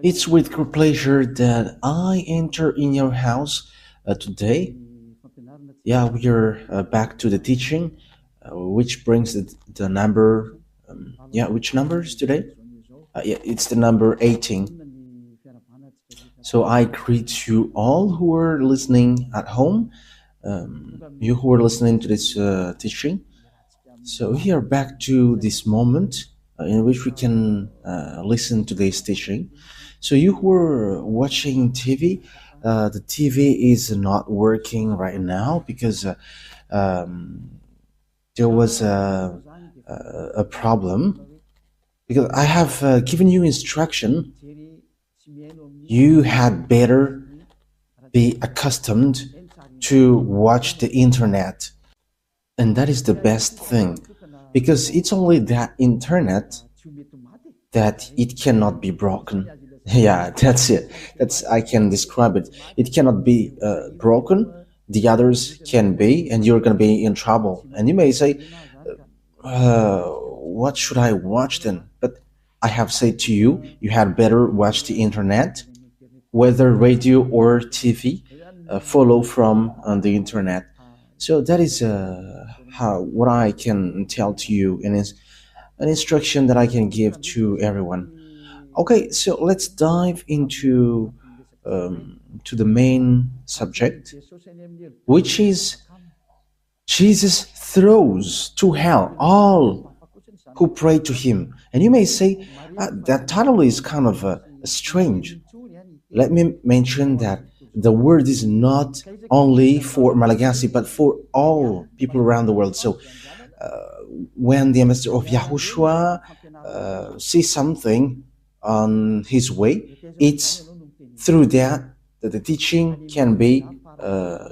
It's with great pleasure that I enter in your house today. Yeah, we are back to the teaching, which brings the number. Yeah, which numbers today? Yeah, it's the number 18. So I greet you all who are listening at home, you who are listening to this teaching. So we are back to this moment in which we can listen to this teaching. So you who are watching TV, the TV is not working right now because there was a problem. Because I have given you instruction, you had better be accustomed to watch the internet. And that is the best thing, because it's only that internet that it cannot be broken. Yeah, that's it. That's I can describe it. It cannot be broken. The others can be, and you're gonna be in trouble. And you may say, "What should I watch then?" But I have said to you, you had better watch the internet, whether radio or TV. Follow from on the internet. So that is how what I can tell to you, and is an instruction that I can give to everyone. Okay, so let's dive into to the main subject, which is Jesus throws to hell all who pray to him. And you may say, that title is kind of strange. Let me mention that the word is not only for Malagasy, but for all people around the world. So when the ambassador of Yahushua sees something on his way, it's through that that the teaching can be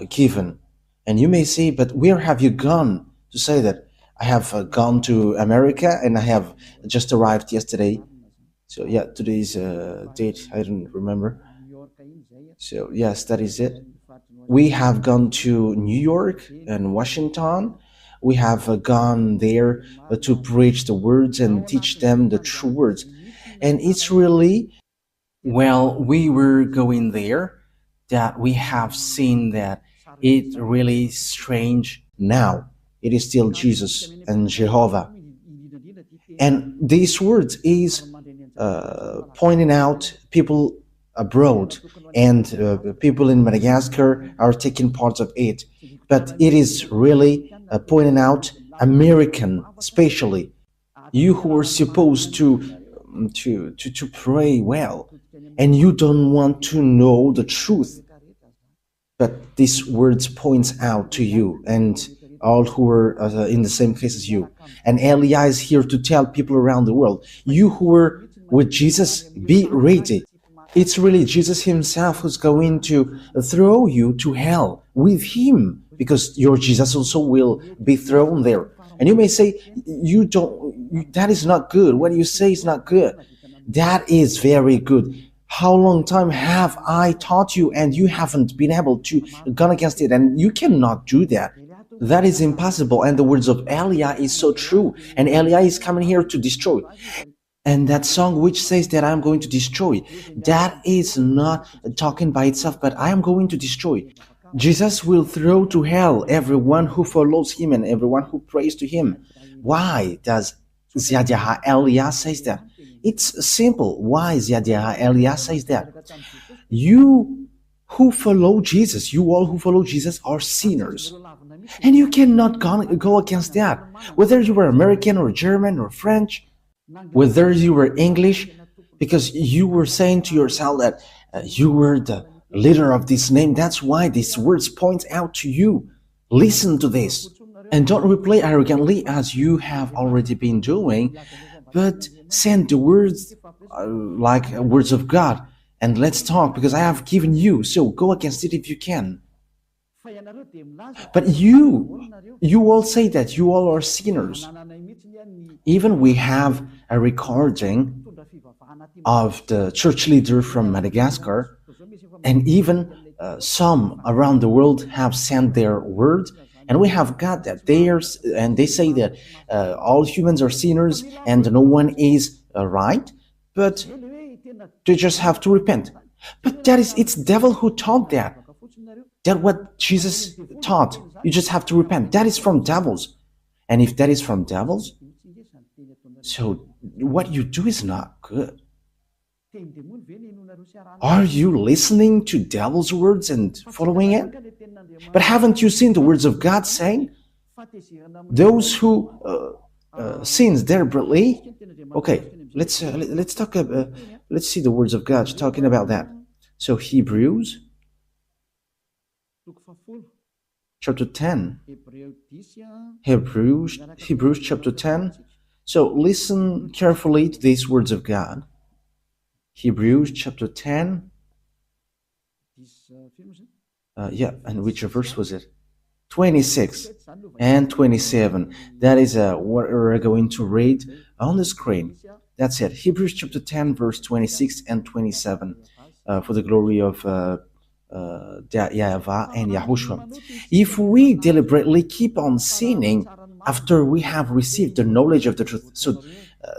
given. And you may say, but where have you gone to say that? I have gone to America and I have just arrived yesterday. So yeah, today's date, I don't remember. So yes, that is it. We have gone to New York and Washington. We have gone there to preach the words and teach them the true words. And it's really, well, we were going there that we have seen that it really strange now. It is still Jesus and Jehovah. And these words is pointing out people abroad, and people in Madagascar are taking part of it. But it is really pointing out American, especially you who are supposed to pray well, and you don't want to know the truth. But these words points out to you and all who are in the same case as you. And Elia is here to tell people around the world, you who are with Jesus, be ready. It's really Jesus himself who's going to throw you to hell with him, because your Jesus also will be thrown there. And you may say, that is not good. What you say is not good. That is very good. How long time have I taught you and you haven't been able to go against it? And you cannot do that. That is impossible. And the words of Elia is so true. And Elia is coming here to destroy. And that song which says that I'm going to destroy, that is not talking by itself, but I am going to destroy. Jesus will throw to hell everyone who follows him and everyone who prays to him. Why does Yahwah Elia says that? It's simple. Why Yahwah Elia says that? You who follow Jesus, you all who follow Jesus are sinners. And you cannot go against that. Whether you are American or German or French, whether you were English, because you were saying to yourself that you were the leader of this name. That's why these words point out to you. Listen to this. And don't reply arrogantly as you have already been doing, but send the words like words of God. And let's talk, because I have given you. So go against it if you can. But you all say that you all are sinners. Even we have a recording of the church leader from Madagascar, and even some around the world have sent their word, and we have got that and they say that all humans are sinners and no one is right. But They just have to repent. But that is, it's devil who taught that. That what Jesus taught. You just have to repent. That is from devils. And if that is from devils, so what you do is not good. Are you listening to devil's words and following it? But haven't you seen the words of God saying, those who sins deliberately? Okay, let's talk. Let's see the words of God talking about that. So chapter 10. Hebrews chapter 10. So listen carefully to these words of God. Hebrews chapter 10. And which verse was it? 26 and 27. That is what we're going to read on the screen. That's it. Hebrews chapter 10, verse 26 and 27. For the glory of YAHVAH and YAHOSHUAH. If we deliberately keep on sinning after we have received the knowledge of the truth, so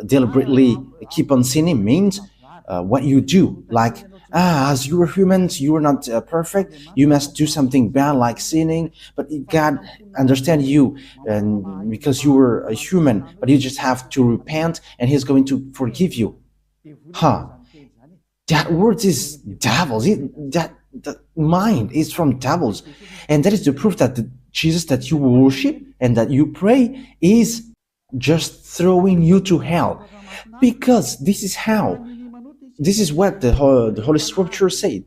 deliberately keep on sinning means what you do, like as you are humans, you are not perfect, you must do something bad like sinning, but God understands you, and because you were a human, but you just have to repent and He's going to forgive you. That word is devils. That mind is from devils, and that is the proof that the Jesus that you worship and that you pray is just throwing you to hell, because this is what the Holy Scripture said.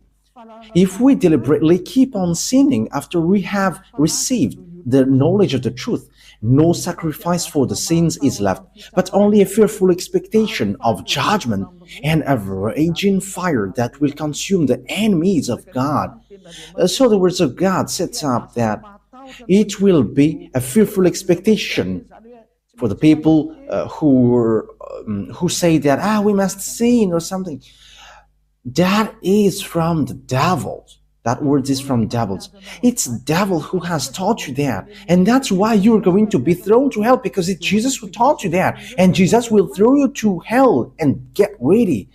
If we deliberately keep on sinning after we have received the knowledge of the truth, no sacrifice for the sins is left, but only a fearful expectation of judgment and a raging fire that will consume the enemies of God. So the words of God sets up that it will be a fearful expectation for the people who say that we must sin or something. That is from the devils. That word is from devils. It's devil who has taught you that, and that's why you're going to be thrown to hell, because it's Jesus who taught you that, and Jesus will throw you to hell. And get ready.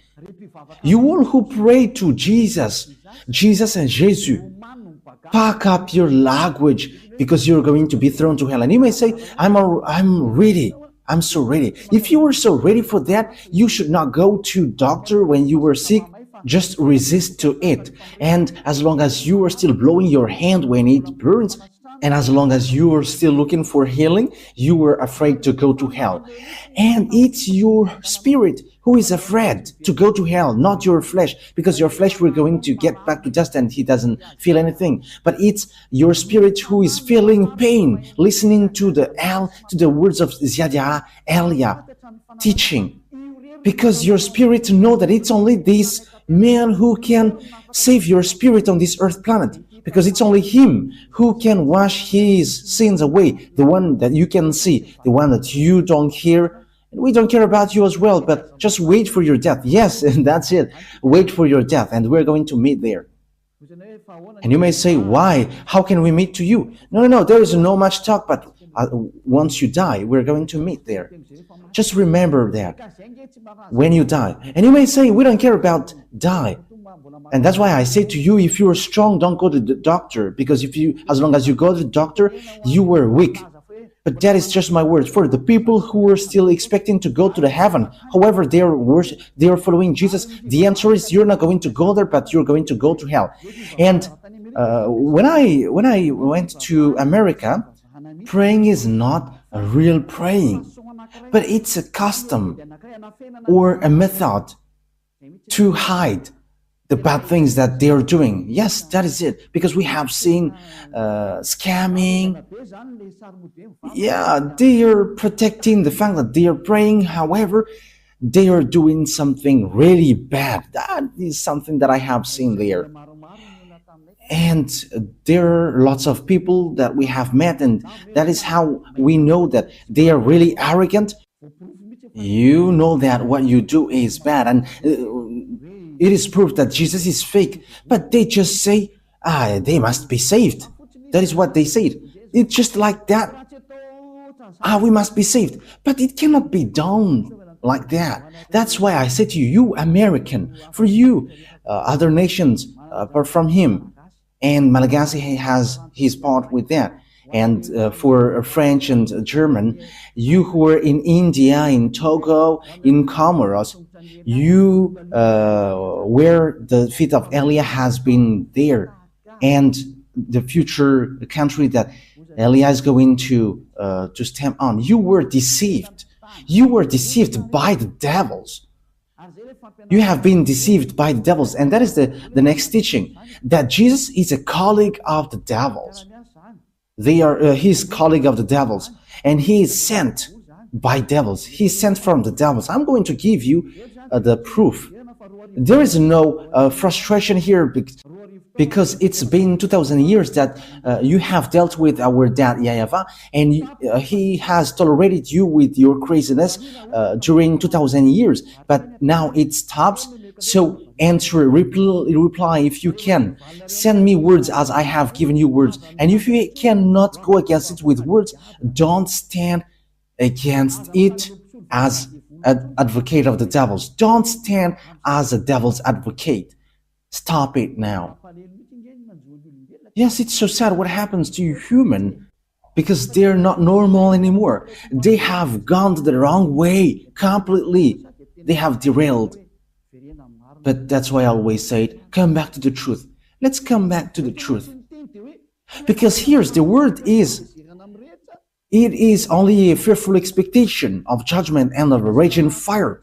You all who pray to Jesus and Jesus, pack up your language, because you're going to be thrown to hell. And you may say, I'm ready. I'm so ready. If you were so ready for that, you should not go to doctor when you were sick. Just resist to it. And as long as you are still blowing your hand when it burns, and as long as you are still looking for healing, you are afraid to go to hell. And it's your spirit who is afraid to go to hell, not your flesh, because your flesh we're going to get back to dust and he doesn't feel anything. But it's your spirit who is feeling pain, listening to the words of Ziadia Elia teaching, because your spirit know that it's only this man who can save your spirit on this earth planet, because it's only him who can wash his sins away, the one that you can see, the one that you don't hear. And we don't care about you as well, but just wait for your death. Yes, and that's it. Wait for your death, and we're going to meet there. And you may say, why? How can we meet to you? No, there is no much talk, but once you die, we're going to meet there. Just remember that when you die. And you may say, we don't care about die. And that's why I say to you, if you are strong, don't go to the doctor, because as long as you go to the doctor, you were weak. But that is just my word. For the people who are still expecting to go to the heaven, however they are following Jesus, the answer is you're not going to go there, but you're going to go to hell. And when I went to America, praying is not a real praying, but it's a custom or a method to hide the bad things that they are doing. Yes, that is it. Because we have seen scamming. Yeah, they are protecting the fact that they are praying. However, they are doing something really bad. That is something that I have seen there. And there are lots of people that we have met, and that is how we know that they are really arrogant. You know that what you do is bad, and it is proof that Jesus is fake, but they just say, they must be saved. That is what they said. It's just like that. We must be saved. But it cannot be done like that. That's why I say to you, you American, for you, other nations apart from him, and Malagasy has his part with that. And for French and German, you who are in India, in Togo, in Comoros, you where the feet of Elia has been there, and the future country that Elia is going to stamp on. You were deceived. You were deceived by the devils. You have been deceived by the devils. And that is the next teaching, that Jesus is a colleague of the devils. They are his colleague of the devils. And he is sent by devils. He is sent from the devils. I'm going to give you the proof. There is no frustration here because it's been 2,000 years that you have dealt with our dad YAHVAH, and he has tolerated you with your craziness during 2,000 years. But now it stops. So answer, reply if you can. Send me words as I have given you words. And if you cannot go against it with words, don't stand against it as an advocate of the devils. Don't stand as a devil's advocate. Stop it now. Yes, it's so sad what happens to you human, because they're not normal anymore. They have gone the wrong way completely. They have derailed. But that's why I always say, come back to the truth. Let's come back to the truth. Because here's the word is, it is only a fearful expectation of judgment and of a raging fire.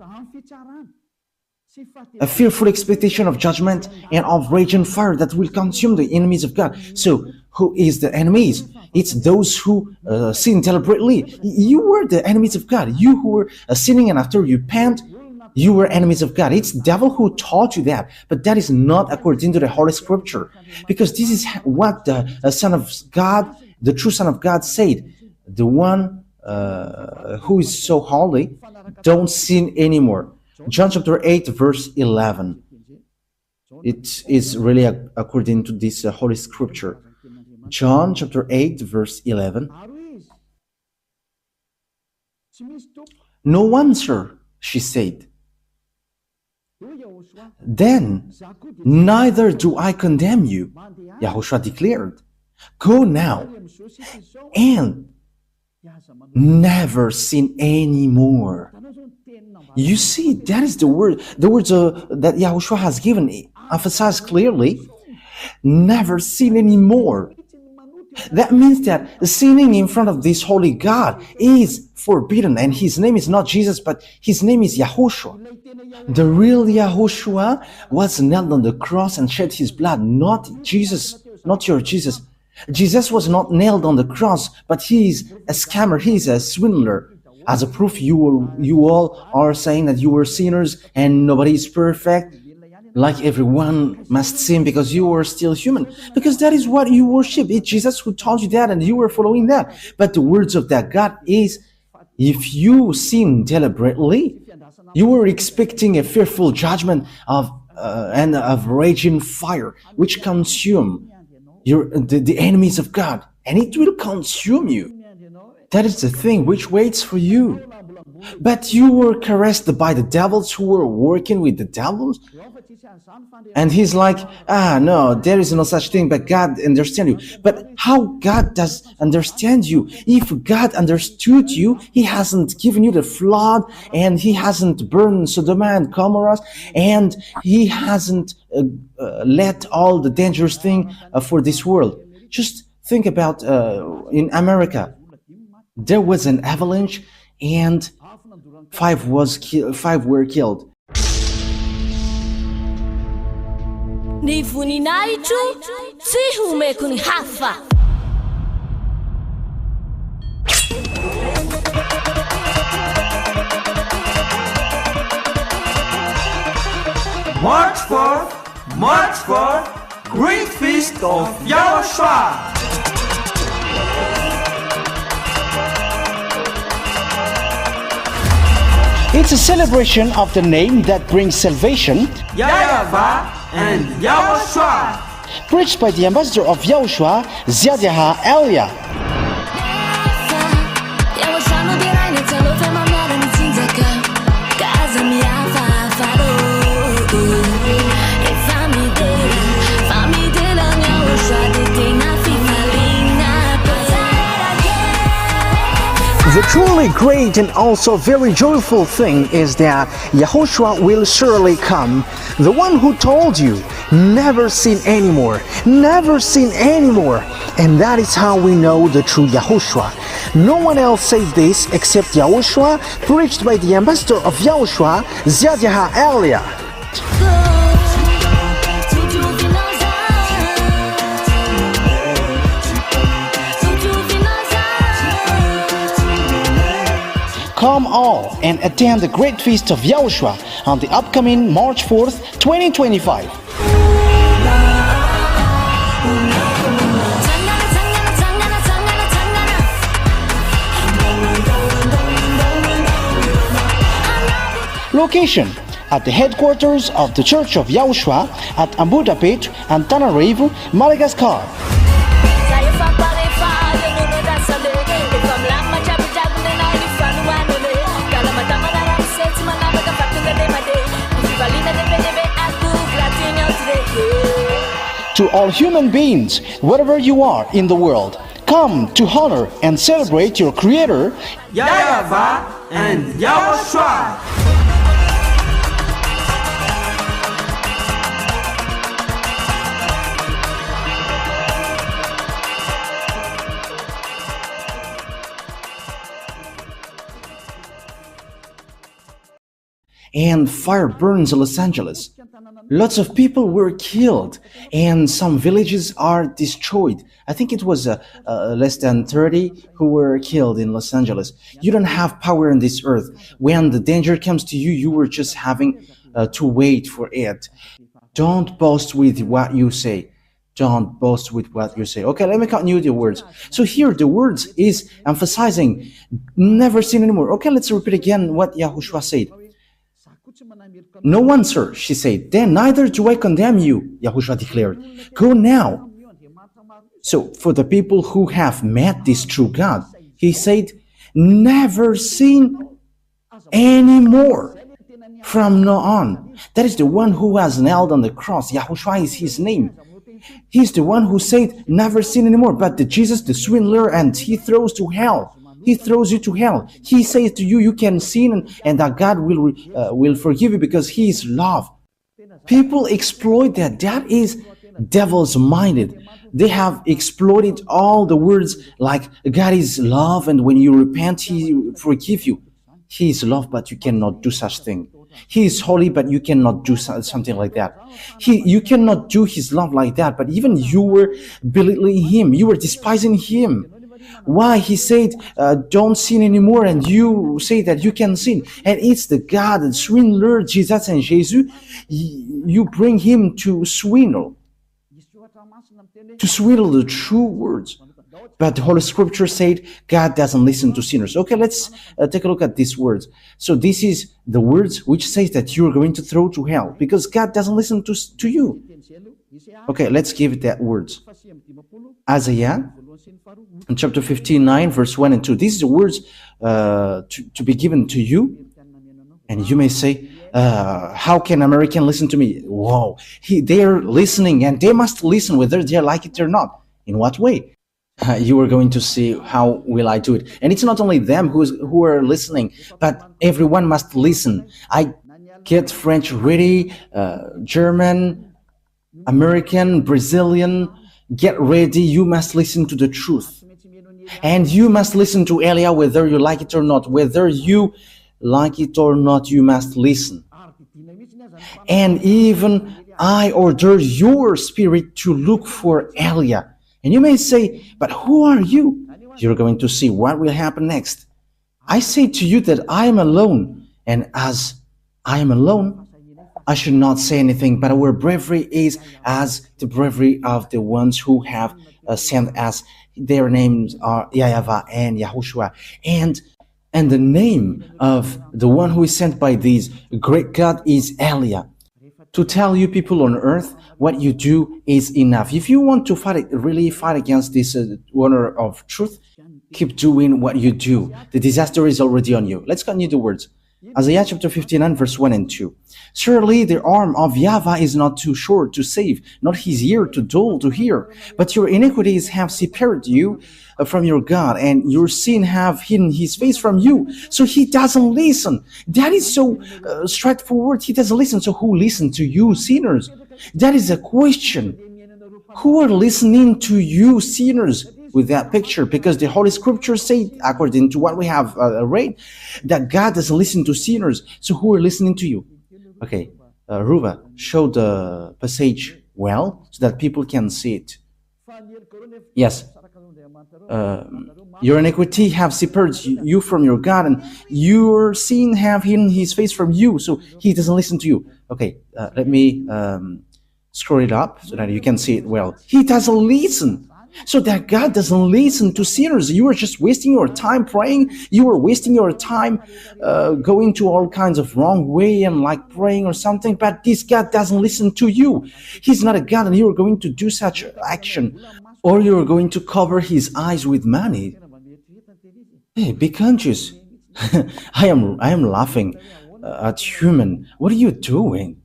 A fearful expectation of judgment and of raging fire that will consume the enemies of God. So, who is the enemies? It's those who sin deliberately. You were the enemies of God. You who were sinning, and after you repent, you were enemies of God. It's the devil who taught you that, but that is not according to the Holy Scripture, because this is what the Son of God, the true Son of God, said. The one who is so holy, don't sin anymore. John chapter 8, verse 11. It is really according to this Holy Scripture. John chapter 8, verse 11. No one, sir, she said. Then, neither do I condemn you, Yahushua declared. Go now and never sin anymore. You see, that is the word. The words that Yahushua has given emphasize clearly. Never sin anymore. That means that sinning in front of this holy God is forbidden, and his name is not Jesus, but his name is YAHOSHUAH. The real YAHOSHUAH was nailed on the cross and shed his blood, not Jesus, not your Jesus. Jesus was not nailed on the cross, but he is a scammer, he is a swindler. As a proof, you all are saying that you were sinners and nobody is perfect, like everyone must sin because you are still human, because that is what you worship. It's Jesus who taught you that and you were following that. But the words of that God is, if you sin deliberately, you were expecting a fearful judgment and of raging fire, which consume the enemies of God, and it will consume you. That is the thing which waits for you. But you were caressed by the devils who were working with the devils. And he's like, no, there is no such thing, but God understands you. But how God does understand you? If God understood you, he hasn't given you the flood, and he hasn't burned Sodom and Gomorrah, and he hasn't let all the dangerous thing for this world. Just think about in America. There was an avalanche and five were killed. Ni vuninaicho tsy homeko ny hafa. March for Great Feast of YAHOSHUAH. It's a celebration of the name that brings salvation, YAHVAH and YAHOSHUAH. preached by the ambassador of YAHOSHUAH, Ziadiaha Elia. The truly great and also very joyful thing is that Yahushua will surely come. The one who told you, never sin anymore, never sin anymore. And that is how we know the true Yahushua. No one else said this except Yahushua, preached by the ambassador of Yahushua, YAHVAH earlier. Come all and attend the great feast of YAHOSHUAH on the upcoming March 4th, 2025. Location at the headquarters of the Church of YAHOSHUAH at Abu Dhabi and Tanarive, Madagascar. To all human beings, wherever you are in the world, come to honor and celebrate your Creator, YAHVAH and YAHOSHUAH. And fire burns in Los Angeles. Lots of people were killed and some villages are destroyed. I think it was less than 30 who were killed in Los Angeles. You don't have power on this earth. When the danger comes to you, you were just having to wait for it. Don't boast with what you say. Don't boast with what you say. Okay, let me continue the words. So here the words is emphasizing never sin anymore. Okay, let's repeat again what Yahushua said. No one, sir, she said. Then neither do I condemn you, Yahushua declared. Go now. So for the people who have met this true God, he said, never sin anymore from now on. That is the one who was nailed on the cross. Yahushua is his name. He's the one who said, never sin anymore. But the Jesus, the swindler, and he throws to hell. He throws you to hell. He says to you, you can sin and that God will forgive you because he is love. People exploit that. That is devil's minded. They have exploited all the words like God is love and when you repent, he forgive you. He is love, but you cannot do such thing. He is holy, but you cannot do something like that. You cannot do his love like that, but even you were belittling him. You were despising him. Why? He said, don't sin anymore, and you say that you can sin. And it's the God, the swindler, Jesus and Jesus, you bring him to swindle the true words. But the Holy Scripture said, God doesn't listen to sinners. Okay, let's take a look at these words. So this is the words which says that you're going to throw to hell, because God doesn't listen to you. Okay, let's give it that words. Isaiah, in chapter 59, verse 1 and 2. These are the words to be given to you. And you may say, how can American listen to me? Whoa, they're listening and they must listen whether they like it or not. In what way? You are going to see how will I do it. And it's not only them who are listening, but everyone must listen. I get French ready, German, American, Brazilian, get ready. You must listen to the truth. And you must listen to Elia whether you like it or not. Whether you like it or not, you must listen. And even I order your spirit to look for Elia. And you may say, but who are you? You're going to see what will happen next. I say to you that I am alone. And as I am alone, I should not say anything, but our bravery is as the bravery of the ones who have sent us. Their names are YAHVAH and YAHOSHUAH. And the name of the one who is sent by this great God is Elia. To tell you people on earth, what you do is enough. If you want to really fight against this honor of truth, keep doing what you do. The disaster is already on you. Let's continue the words. Isaiah chapter 59, verse 1 and 2. Surely the arm of YAHVAH is not too short to save, not his ear too dull to hear. But your iniquities have separated you from your God, and your sin have hidden his face from you. So he doesn't listen. That is so straightforward. He doesn't listen. So who listens to you, sinners? That is a question. Who are listening to you, sinners? With that picture, because the Holy Scriptures say, according to what we have read, that God doesn't listen to sinners. So who are listening to you? Okay, Ruva, show the passage well so that people can see it. Yes. Your iniquity have separated you from your God, and your sin have hidden his face from you, so he doesn't listen to you. Okay, let me scroll it up so that you can see it well. He doesn't listen. So that God doesn't listen to sinners. You are just wasting your time praying. You are wasting your time going to all kinds of wrong way and like praying or something. But this God doesn't listen to you. He's not a God, and you are going to do such action, or you are going to cover his eyes with money. Hey, be conscious. I am laughing at human. What are you doing?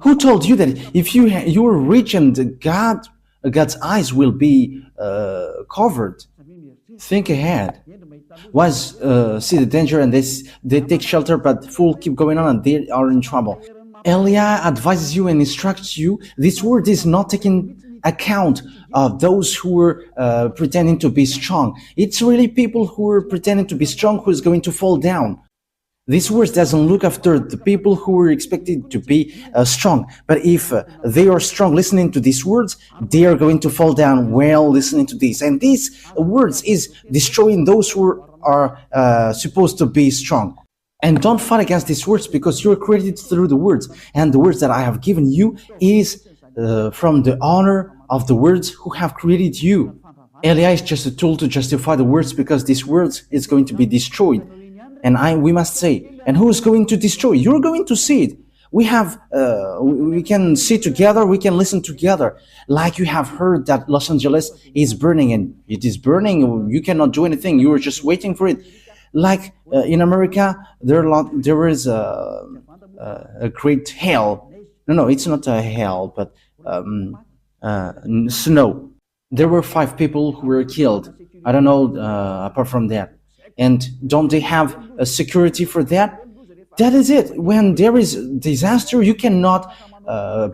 Who told you that if you are rich and God's eyes will be covered? Think ahead. Once see the danger and they take shelter, but fool keep going on and they are in trouble. Elia advises you and instructs you. This word is not taking account of those who are pretending to be strong. It's really people who are pretending to be strong who is going to fall down. This verse doesn't look after the people who are expected to be strong. But if they are strong listening to these words, they are going to fall down while listening to this. And these words is destroying those who are supposed to be strong. And don't fight against these words, because you are created through the words. And the words that I have given you is from the honor of the words who have created you. Elia is just a tool to justify the words, because these words is going to be destroyed. And we must say, and who is going to destroy? You're going to see it. We can see together, we can listen together. Like you have heard that Los Angeles is burning, and it is burning. You cannot do anything. You are just waiting for it. Like in America, there is a great hail. No, it's not a hail, but snow. There were 5 people who were killed. I don't know apart from that. And don't they have a security for that? That is it. When there is disaster, you cannot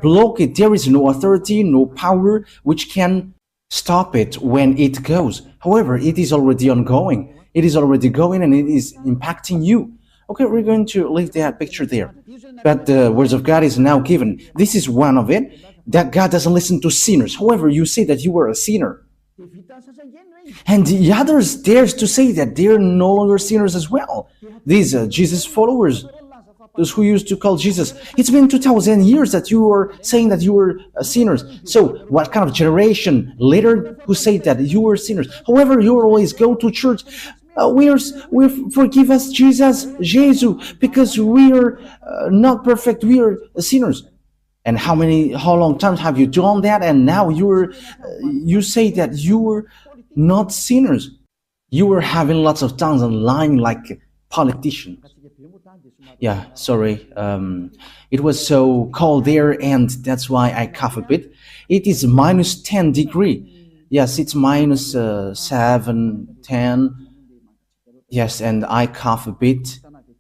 block it. There is no authority, no power which can stop it when it goes. However, it is already ongoing. It is already going, and it is impacting you. Okay, we're going to leave that picture there. But the words of God is now given. This is one of it, that God doesn't listen to sinners. However, you say that you are a sinner. And the others dares to say that they are no longer sinners as well. These Jesus followers, those who used to call Jesus. It's been 2,000 years that you are saying that you were sinners. So what kind of generation later who say that you were sinners? However, you always go to church. We forgive us, Jesus, because we are not perfect. We are sinners. And how long times have you done that? And now you say that you were not sinners. You were having lots of tongues and lying like politicians. Yeah, sorry. It was so cold there, and that's why I cough a bit. It is minus 10 degrees. Yes, it's minus 7, 10. Yes, and I cough a bit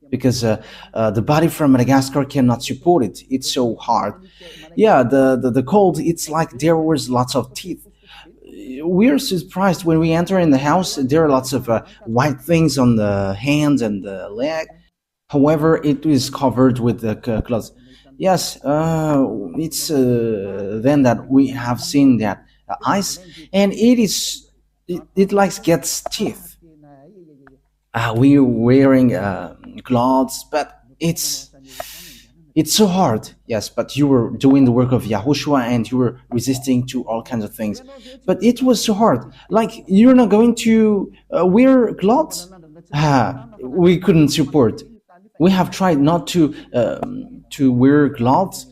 because the body from Madagascar cannot support it. It's so hard. Yeah, the cold, it's like there was lots of teeth. We're surprised when we enter in the house. There are lots of white things on the hands and the leg. However, it is covered with the clothes. Yes, it's then that we have seen that ice, and it like gets teeth. We're wearing clothes, but it's so hard. Yes, but you were doing the work of YAHOSHUAH, and you were resisting to all kinds of things. But it was so hard. Like, you're not going to wear clothes? We couldn't support. We have tried not to wear clothes,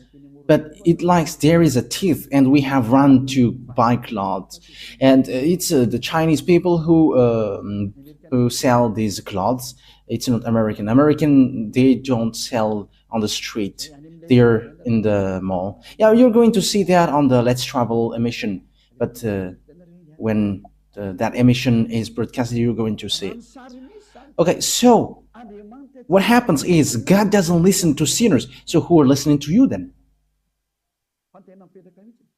but it likes there is a teeth, and we have run to buy clothes, and it's the Chinese people who sell these clothes. It's not American, they don't sell on the street, they're in the mall. Yeah, you're going to see that on the Let's Travel emission, but when that emission is broadcasted, you're going to see it. Okay, so what happens is God doesn't listen to sinners. So who are listening to you then?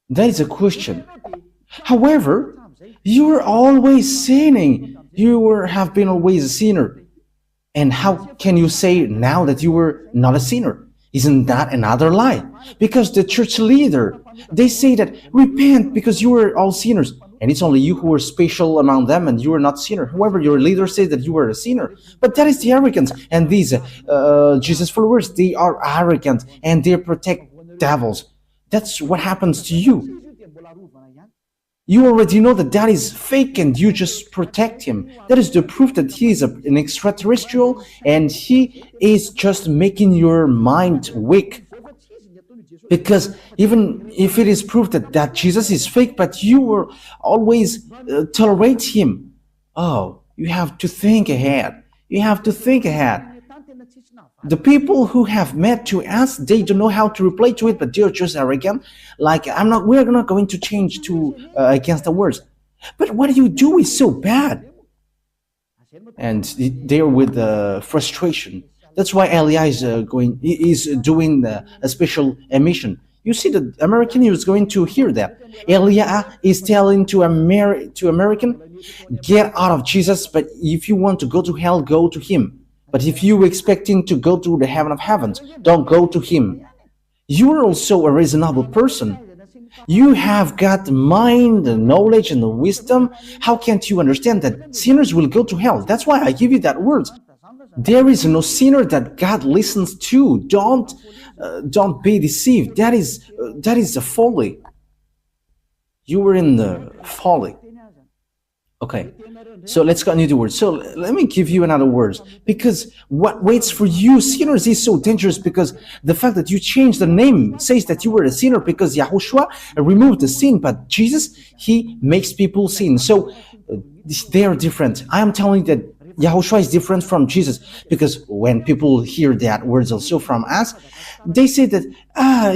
That is a question. However, you are always sinning. Have been always a sinner. And how can you say now that you were not a sinner? Isn't that another lie? Because the church leader, they say that repent because you were all sinners. And it's only you who are special among them and you are not sinner. However, your leader says that you are a sinner. But that is the arrogance. And these Jesus followers, they are arrogant and they protect devils. That's what happens to you. You already know that that is fake and you just protect him. That is the proof that he is an extraterrestrial and he is just making your mind weak. Because even if it is proof that Jesus is fake, but you will always tolerate him. Oh, you have to think ahead. You have to think ahead. The people who have met to us, they don't know how to reply to it, but they're just arrogant. Like, we're not going to change to against the words. But what you do is so bad. And they're with frustration. That's why Elia is doing a special emission. You see, the American is going to hear that. Elia is telling to American, get out of Jesus, but if you want to go to hell, go to him. But if you expecting to go to the heaven of heavens, don't go to him. You are also a reasonable person. You have got mind, and knowledge, and wisdom. How can't you understand that sinners will go to hell? That's why I give you that word. There is no sinner that God listens to. Don't be deceived. That is a folly. You were in the folly. Okay, so let's continue the word. So let me give you another word. Because what waits for you, sinners, is so dangerous, because the fact that you changed the name says that you were a sinner, because YAHOSHUAH removed the sin, but Jesus, he makes people sin. So they are different. I am telling you that YAHOSHUAH is different from Jesus, because when people hear that words also from us, they say that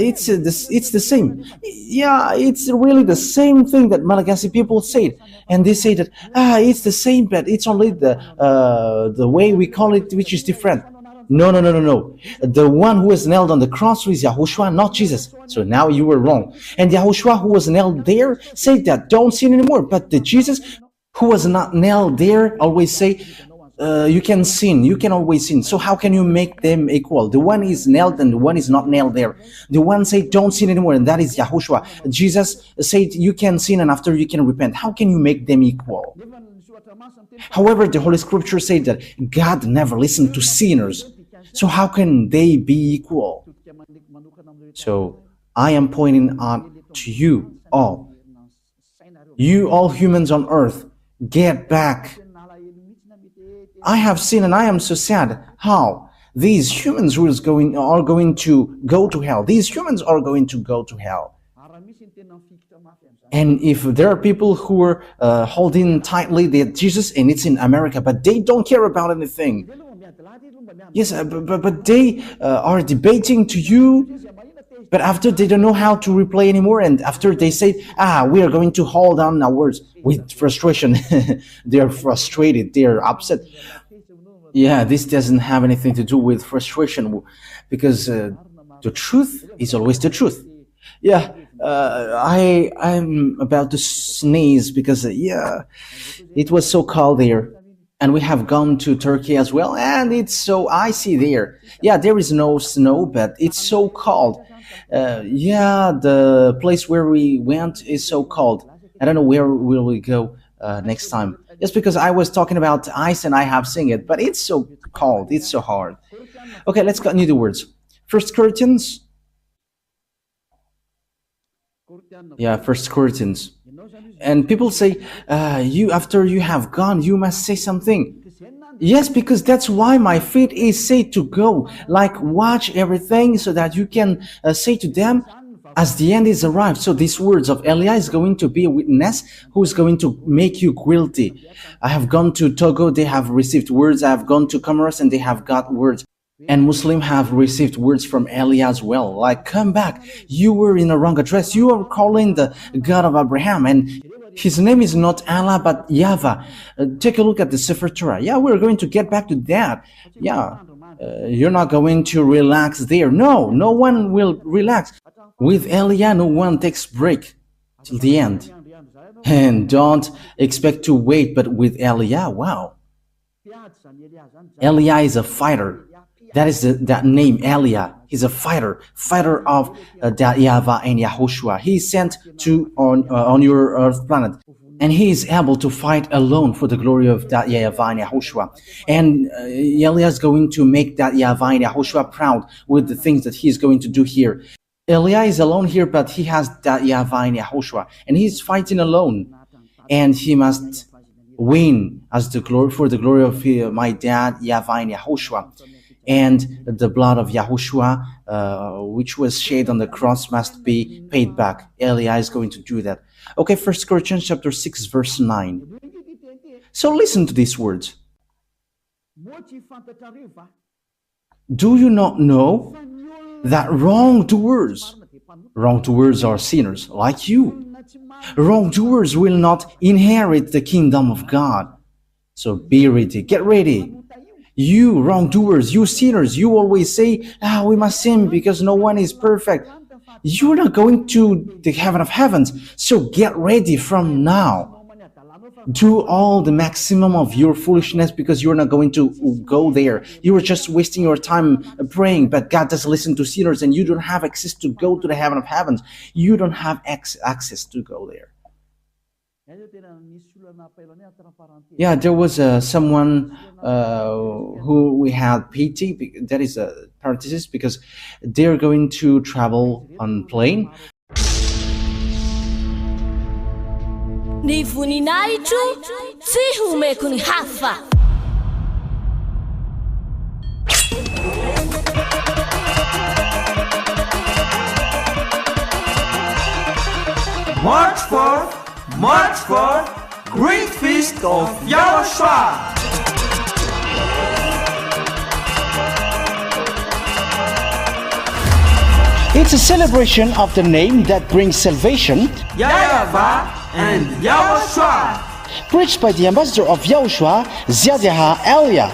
it's the same. Yeah, it's really the same thing that Malagasy people say, and they say that it's the same, but it's only the way we call it which is different. No. The one who was nailed on the cross is YAHOSHUAH, not Jesus. So now you were wrong. And YAHOSHUAH, who was nailed there, said that don't sin anymore. But the Jesus who was not nailed there always say, you can sin, you can always sin. So how can you make them equal? The one is nailed and the one is not nailed there. The one said don't sin anymore, and that is YAHOSHUAH. Jesus said you can sin and after you can repent. How can you make them equal? However, the Holy Scripture said that God never listened to sinners. So how can they be equal? So I am pointing out to you all humans on earth, get back. I have seen, and I am so sad how these humans who are going to go to hell. These humans are going to go to hell. And if there are people who are holding tightly that Jesus, and it's in America, but they don't care about anything. Yes, but they are debating to you, but after they don't know how to reply anymore, and after they say, we are going to hold on our words with frustration. They are frustrated, they are upset. Yeah, this doesn't have anything to do with frustration, because the truth is always the truth. Yeah, I'm about to sneeze because, it was so cold there. And we have gone to Turkey as well, and it's so icy there. Yeah, there is no snow, but it's so cold. The place where we went is so cold. I don't know where will we go next time. Just because I was talking about ice and I have seen it, but it's so cold, it's so hard. Okay, let's continue the words. First Corinthians. Yeah, First Corinthians. And people say, after you have gone, you must say something. Yes, because that's why my feet is said to go. Like, watch everything so that you can say to them, as the end is arrived. So these words of Elia is going to be a witness who is going to make you guilty. I have gone to Togo, they have received words. I have gone to Comoros and they have got words. And Muslims have received words from Elia as well. Like, come back, you were in a wrong address. You are calling the God of Abraham, and his name is not Allah but YAHVAH. Take a look at the Sefer Torah. Yeah, we're going to get back to that. Yeah, you're not going to relax there. No, no one will relax. With Elia, no one takes break till the end. And don't expect to wait, but with Elia, wow. Elia is a fighter. That is that name, Elia. He's a fighter of that YAHVAH and YAHOSHUAH. He is sent to on your earth planet, and he is able to fight alone for the glory of that YAHVAH and YAHOSHUAH. And Elia is going to make that YAHVAH and YAHOSHUAH proud with the things that he is going to do here. Elia is alone here, but he has that YAHVAH and YAHOSHUAH, and he's fighting alone, and he must win as the glory for the glory of my dad YAHVAH and YAHOSHUAH. And the blood of YAHOSHUAH, which was shed on the cross, must be paid back. Elia is going to do that. Okay, 1 Corinthians chapter 6, verse 9. So listen to these words. Do you not know that wrongdoers are sinners like you? Wrongdoers will not inherit the kingdom of God. So be ready, get ready. You wrongdoers, you sinners, you always say, we must sin because no one is perfect. You're not going to the heaven of heavens. So get ready from now. Do all the maximum of your foolishness because you're not going to go there. You are just wasting your time praying, but God doesn't listen to sinners and you don't have access to go to the heaven of heavens. You don't have access to go there. Yeah, there was someone who we had pity, that is a parenthesis, because they're going to travel on plane. Ni voninahitro tsy homeko ny hafa. March 4th, Great Feast of YAHOSHUAH. It's a celebration of the name that brings salvation, YAHVAH and YAHOSHUAH. preached by the ambassador of YAHOSHUAH, Ziadiha Elia.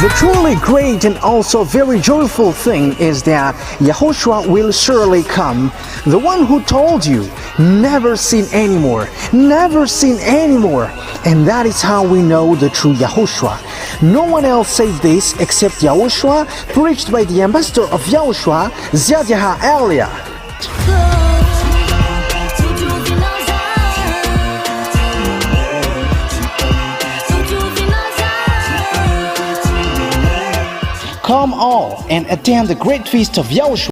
The truly great and also very joyful thing is that YAHOSHUAH will surely come. The one who told you, never sin anymore, never sin anymore. And that is how we know the true YAHOSHUAH. No one else said this except YAHOSHUAH, preached by the ambassador of YAHOSHUAH, Ziadiha Elia. Come all and attend the great feast of YAHOSHUAH.